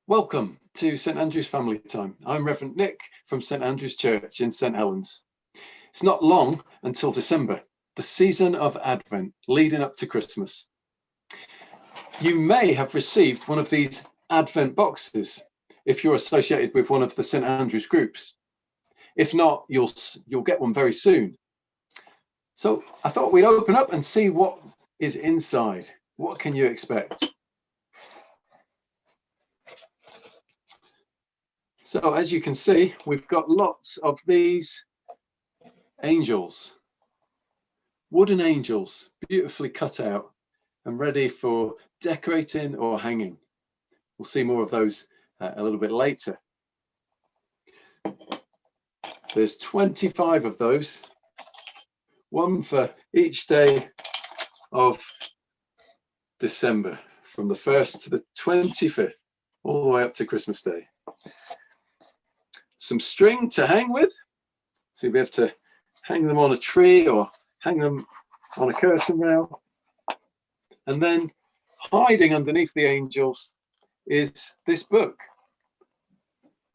Welcome to St Andrew's Family Time. I'm Reverend Nick from St Andrew's Church in St Helens. It's not long until December, the season of Advent leading up to Christmas. You may have received one of these Advent boxes if you're associated with one of the St Andrew's groups. If not, you'll get one very soon. So I thought we'd open up and see what is inside. What can you expect? So as you can see, we've got lots of these angels, wooden angels, beautifully cut out and ready for decorating or hanging. We'll see more of those a little bit later. There's 25 of those, one for each day of December, from the 1st to the 25th, all the way up to Christmas Day. Some string to hang with, so we have to hang them on a tree or hang them on a curtain rail. And then hiding underneath the angels is this book,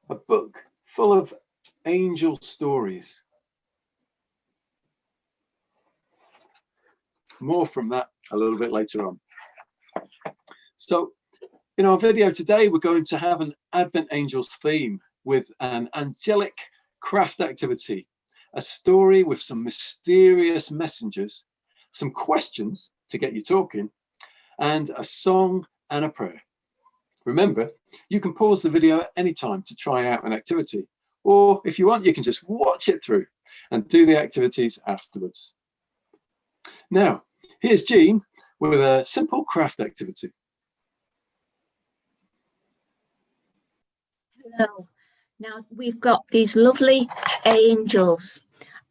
a book full of angel stories. More from that a little bit later on. So in our video today, we're going to have an Advent Angels theme with an angelic craft activity, a story with some mysterious messengers, some questions to get you talking, and a song and a prayer. Remember, you can pause the video at any time to try out an activity, or if you want, you can just watch it through and do the activities afterwards. Now, here's Jean with a simple craft activity. Hello. Now we've got these lovely angels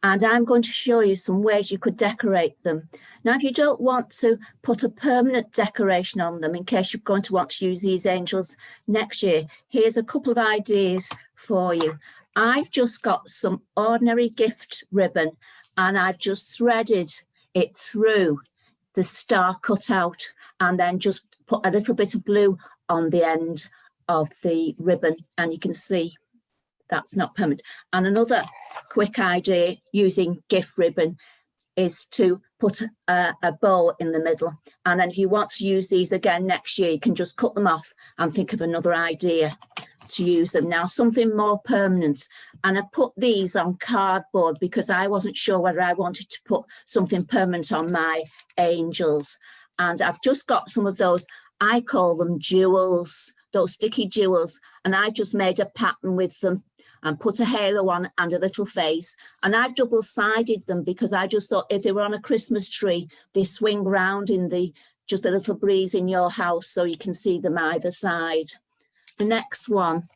and I'm going to show you some ways you could decorate them. Now, if you don't want to put a permanent decoration on them in case you're going to want to use these angels next year, here's a couple of ideas for you. I've just got some ordinary gift ribbon and I've just threaded it through the star cutout and then just put a little bit of glue on the end of the ribbon, and you can see that's not permanent. And another quick idea using gift ribbon is to put a bow in the middle, and then if you want to use these again next year, you can just cut them off and think of another idea to use them. Now, something more permanent, and I've put these on cardboard because I wasn't sure whether I wanted to put something permanent on my angels, and I've just got some of those, I call them jewels, those sticky jewels, and I just made a pattern with them and put a halo on and a little face, and I've double-sided them because I just thought if they were on a Christmas tree, they swing round in the just a little breeze in your house so you can see them either side. The next one,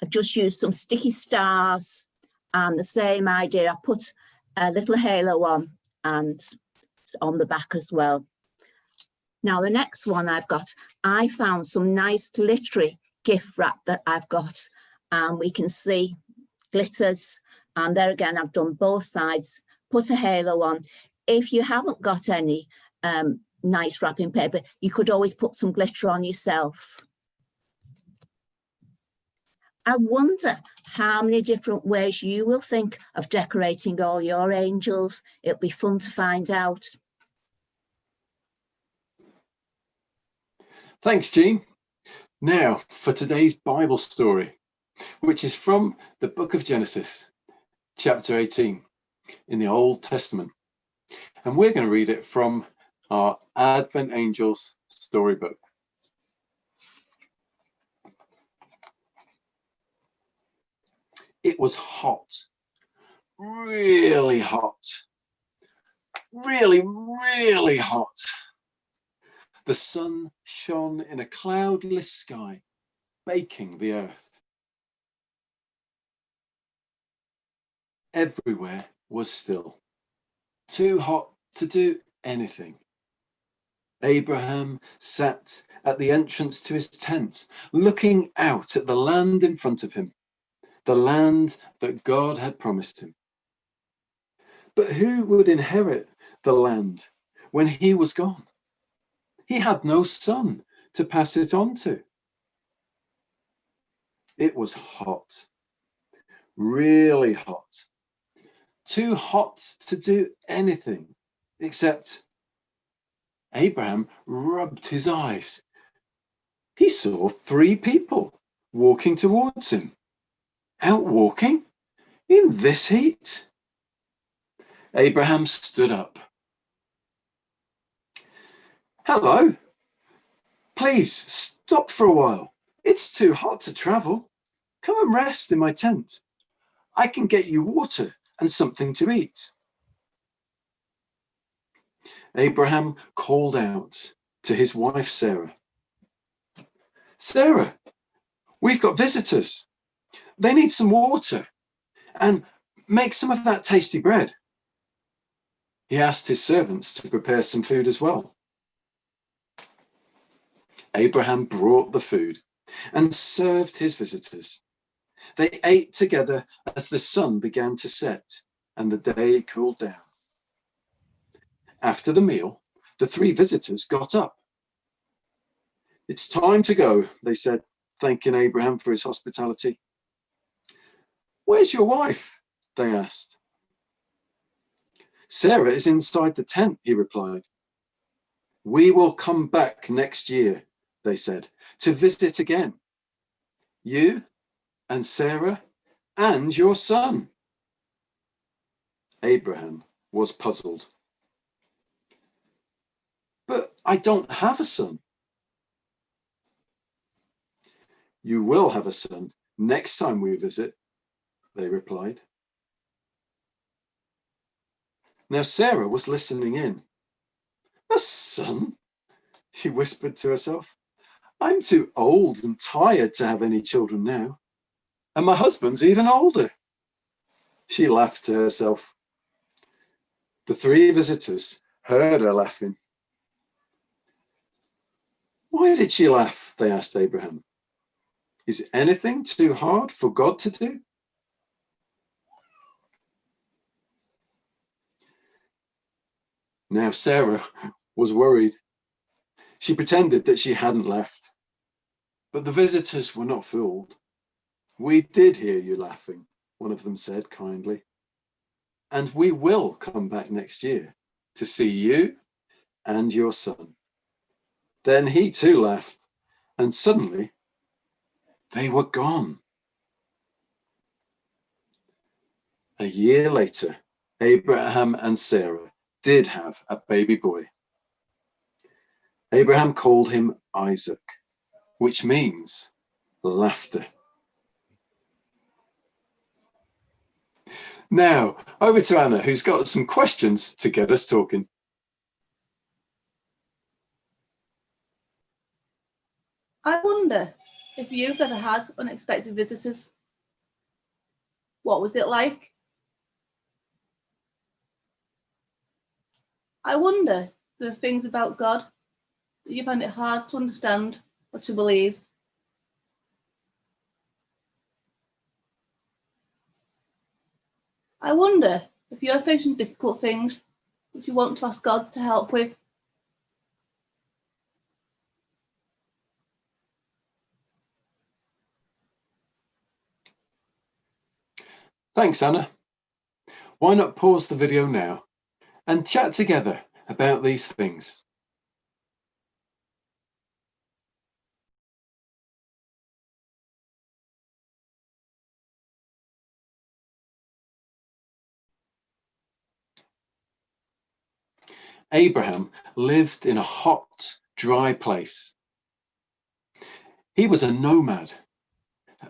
I've just used some sticky stars and the same idea. I put a little halo on and on the back as well. Now, the next one I've got, I found some nice glittery gift wrap that I've got, and we can see glitters, and there again, I've done both sides, put a halo on. If you haven't got any nice wrapping paper, you could always put some glitter on yourself. I wonder how many different ways you will think of decorating all your angels. It'll be fun to find out. Thanks, Jean. Now for today's Bible story, which is from the book of Genesis, chapter 18 in the Old Testament. And we're going to read it from our Advent Angels storybook. It was hot, really hot, really hot. The sun shone in a cloudless sky, baking the earth. Everywhere was still, too hot to do anything. Abraham sat at the entrance to his tent, looking out at the land in front of him, the land that God had promised him. But who would inherit the land when he was gone? He had no son to pass it on to. It was hot, really hot, too hot to do anything except Abraham rubbed his eyes. He saw 3 people walking towards him. Out walking in this heat? Abraham stood up. Hello, please stop for a while. It's too hot to travel. Come and rest in my tent. I can get you water and something to eat. Abraham called out to his wife Sarah. Sarah, we've got visitors. They need some water and make some of that tasty bread. He asked his servants to prepare some food as well. Abraham brought the food and served his visitors. They ate together as the sun began to set and the day cooled down. After the meal, the 3 visitors got up. It's time to go, they said, thanking Abraham for his hospitality. Where's your wife? They asked. Sarah is inside the tent, he replied. We will come back next year, they said, to visit again. You and Sarah and your son. Abraham was puzzled. But I don't have a son. You will have a son next time we visit, they replied. Now Sarah was listening in. A son? She whispered to herself. I'm too old and tired to have any children now. And my husband's even older. She laughed to herself. The 3 visitors heard her laughing. Why did she laugh? They asked Abraham. Is anything too hard for God to do? Now Sarah was worried. She pretended that she hadn't left. But the visitors were not fooled. We did hear you laughing, one of them said kindly. And we will come back next year to see you and your son. Then he too laughed, and suddenly they were gone. A year later, Abraham and Sarah did have a baby boy. Abraham called him Isaac, which means laughter. Now, over to Anna, who's got some questions to get us talking. I wonder if you've ever had unexpected visitors. What was it like? I wonder if there are things about God that you find it hard to understand or to believe. I wonder if you're facing difficult things that you want to ask God to help with. Thanks, Anna. Why not pause the video now and chat together about these things? Abraham lived in a hot, dry place. He was a nomad,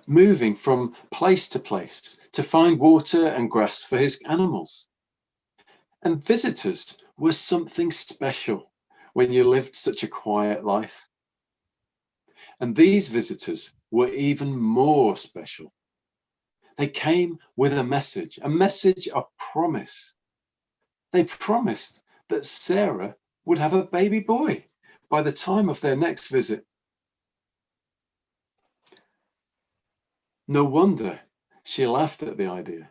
moving from place to place to find water and grass for his animals. And visitors were something special when you lived such a quiet life. And these visitors were even more special. They came with a message of promise. They promised that Sarah would have a baby boy by the time of their next visit. No wonder she laughed at the idea.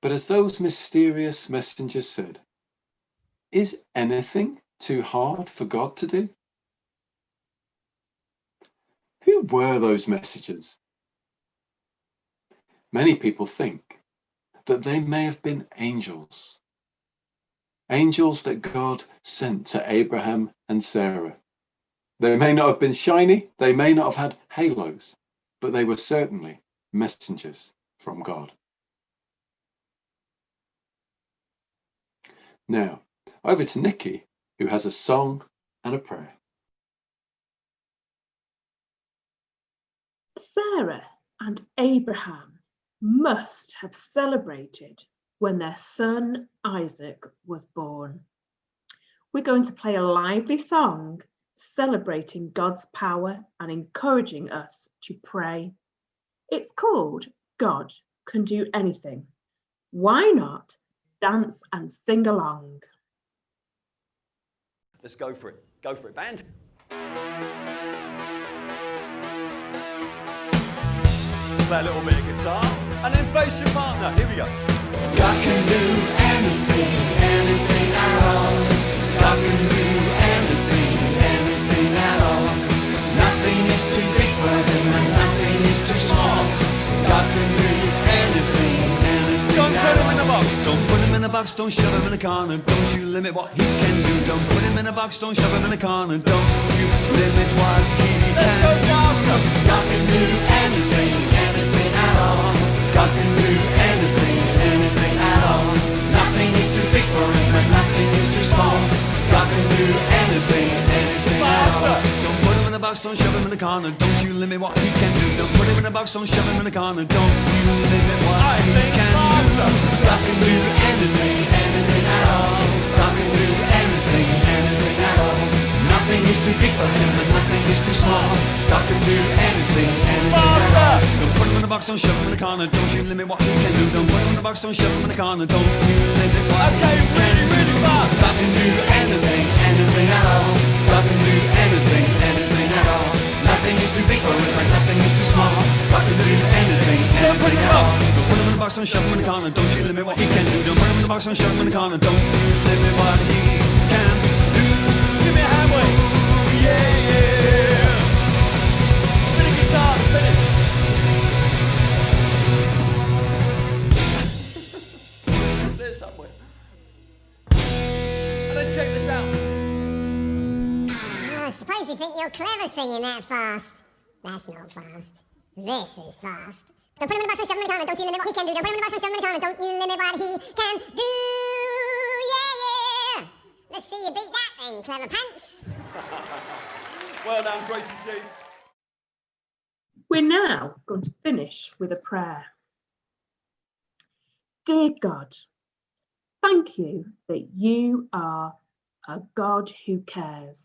But as those mysterious messengers said, is anything too hard for God to do? Who Who were those messengers? Many people think that they may have been angels. Angels that God sent to Abraham and Sarah. They may not have been shiny, they may not have had halos, but they were certainly messengers from God. Now, over to Nikki, who has a song and a prayer. Sarah and Abraham must have celebrated when their son Isaac was born. We're going to play a lively song celebrating God's power and encouraging us to pray. It's called God Can Do Anything. Why not dance and sing along? Let's go for it. Go for it, band. Play a little bit of guitar and then face your partner. Here we go. God can do anything, anything at all. God can do anything, anything at all. Nothing is too big for him and nothing is too small. God can do anything, anything Don't at put him in a all. box. Don't put him in a box. Don't shove him in a corner. Don't you limit what he can do. Don't put him in a box. Don't shove him in a corner. Don't you limit what he can do. Let's go faster. God can do anything, anything at all. God can do anything, anything at all. Nothing is too big for him and nothing is too small. God can do anything, anything at all. Don't put him in a box, don't shove him in a corner. Don't you limit what he can do. Don't put him in a box, don't shove him in a corner. Don't you limit what he can do. God can do anything, anything at all. God can do anything, anything at all. Nothing is too big for him and nothing is too small. God can do anything, anything at all. Don't put him in a box, don't shove him in a corner. Don't you limit what he can do. Don't put him in a box, don't shove him in a corner. Don't you limit what he can do. Really fast. God can do anything, anything at all. God can do anything, anything at all. Nothing is too big for him and nothing is too small. God can do anything, Don't put him in anything a at all. box. Don't put him in a box, don't shove him in a corner. Don't you limit what he can do. Don't put him in a box, don't shove him in a corner. Don't you limit what he can do. Give me a hand wave. Yeah, yeah. Bit of guitar to finish. It's there somewhere. And then check this out. Oh, I suppose you think you're clever singing that fast. That's not fast. This is fast. Don't put him in the box and shove him in the corner. Don't you limit what he can do. Don't put him in the box and shove him in the corner. Don't you limit what he can do. Yeah, yeah. Let's see you beat that then, clever pants. Well done, Gracie C. We're now going to finish with a prayer. Dear God, thank you that you are a God who cares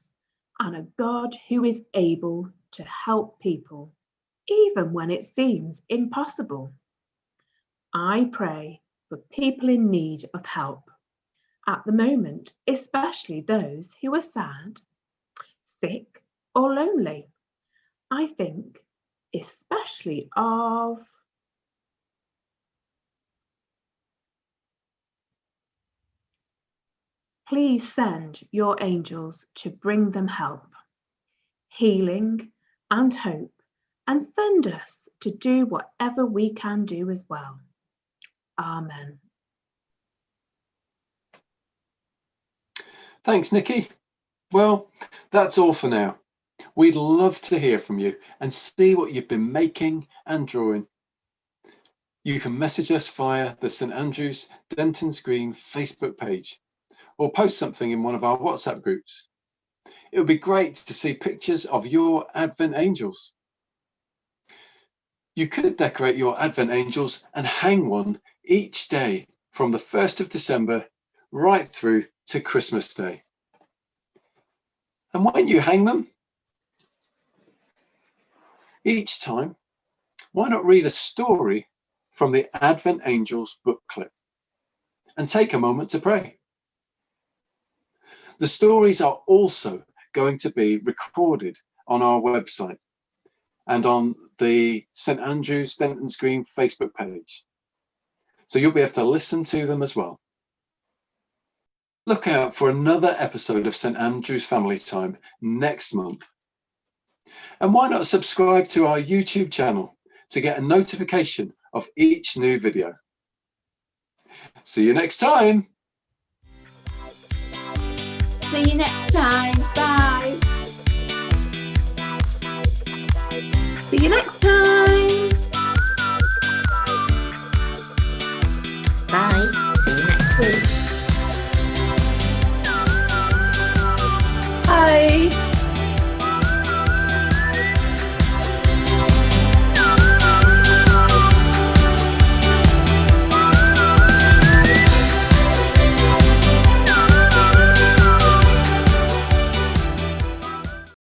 and a God who is able to help people, even when it seems impossible. I pray for people in need of help at the moment, especially those who are sad, sick, or lonely. I think especially of please send your angels to bring them help, healing and hope, and send us to do whatever we can do as well. Amen. Thanks, Nikki. Well, that's all for now. We'd love to hear from you and see what you've been making and drawing. You can message us via the St Andrews Denton's Green Facebook page or post something in one of our WhatsApp groups. It would be great to see pictures of your Advent angels. You could decorate your Advent angels and hang one each day from the 1st of December right through to Christmas Day. And when you hang them, each time, why not read a story from the Advent Angels booklet and take a moment to pray? The stories are also going to be recorded on our website and on the St Andrews Denton's Green Facebook page. So you'll be able to listen to them as well. Look out for another episode of St Andrews Family Time next month. And why not subscribe to our YouTube channel to get a notification of each new video. See you next time. See you next time. Bye. See you next time.